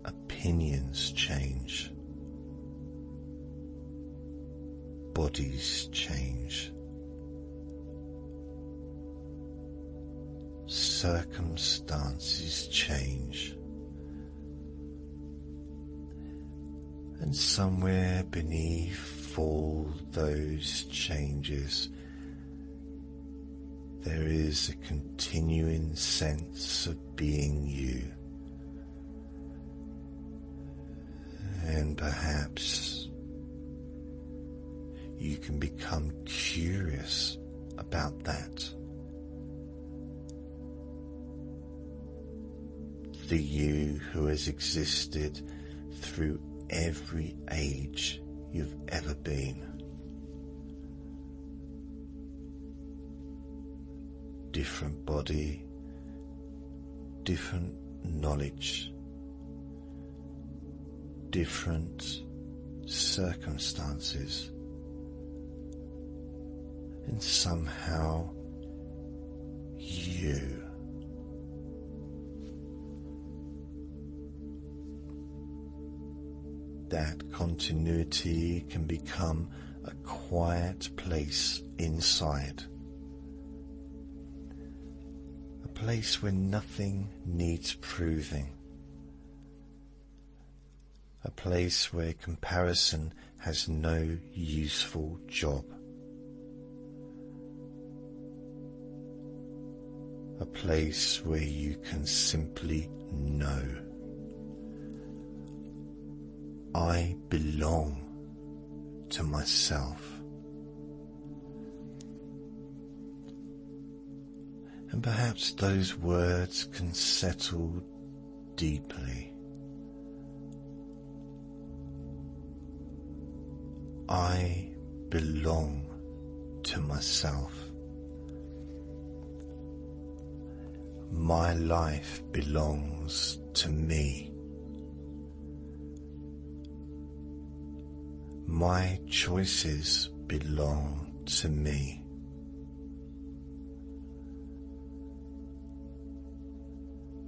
Opinions change. Bodies change. Circumstances change. And somewhere beneath all those changes, there is a continuing sense of being you. And perhaps you can become curious about that. the you who has existed through every age you've ever been. Different body, different knowledge, different circumstances, and somehow you. That continuity can become a quiet place inside. A place where nothing needs proving. A place where comparison has no useful job. A place where you can simply know. I belong to myself. And perhaps those words can settle deeply. I belong to myself. My life belongs to me. My choices belong to me.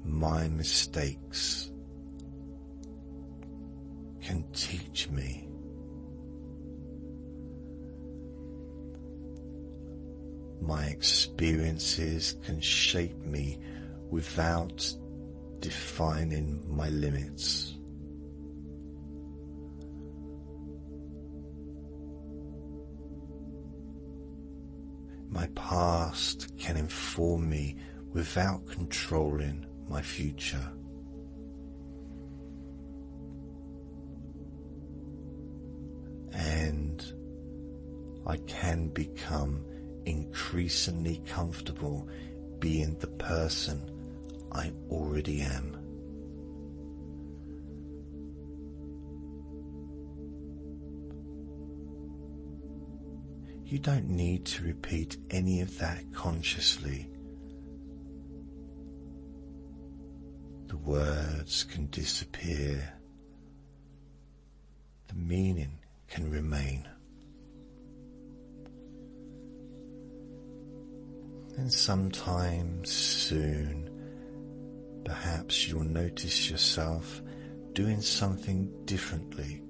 My mistakes can teach me. My experiences can shape me without defining my limits. My past can inform me without controlling my future. And I can become increasingly comfortable being the person I already am. You don't need to repeat any of that consciously. The words can disappear. The meaning can remain. And sometime soon, perhaps you'll notice yourself doing something differently.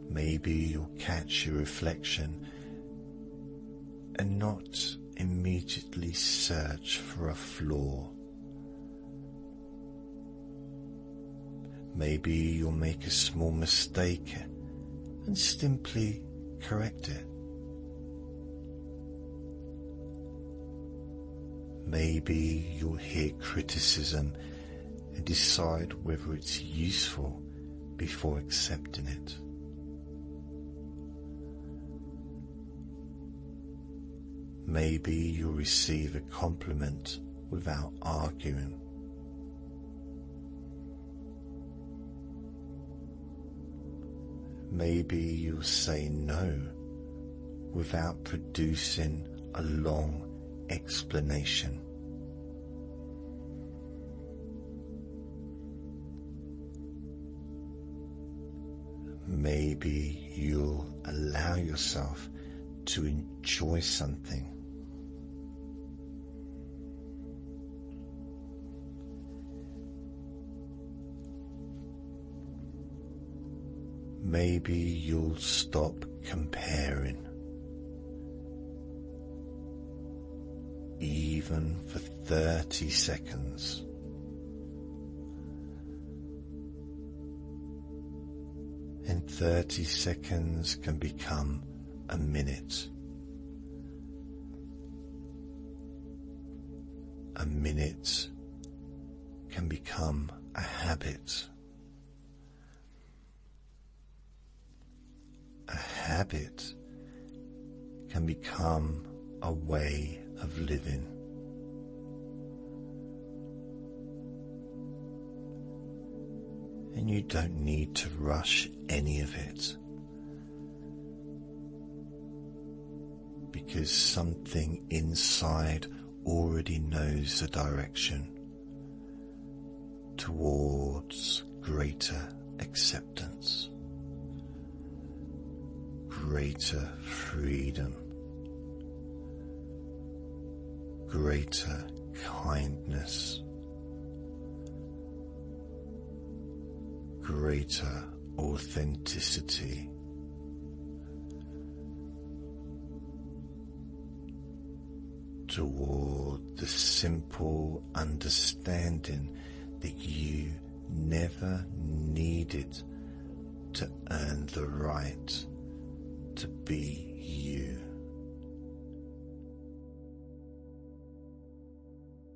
Maybe you'll catch your reflection and not immediately search for a flaw. Maybe you'll make a small mistake and simply correct it. Maybe you'll hear criticism and decide whether it's useful before accepting it. Maybe you'll receive a compliment without arguing. Maybe you'll say no without producing a long explanation. Maybe you'll allow yourself to enjoy something. Maybe you'll stop comparing, even for 30 seconds. And 30 seconds can become a minute. A minute can become a habit. A habit can become a way of living. then you don't need to rush any of it, because something inside already knows the direction towards greater acceptance, greater freedom, greater kindness, greater authenticity, toward the simple understanding that you never needed to earn the right to be you.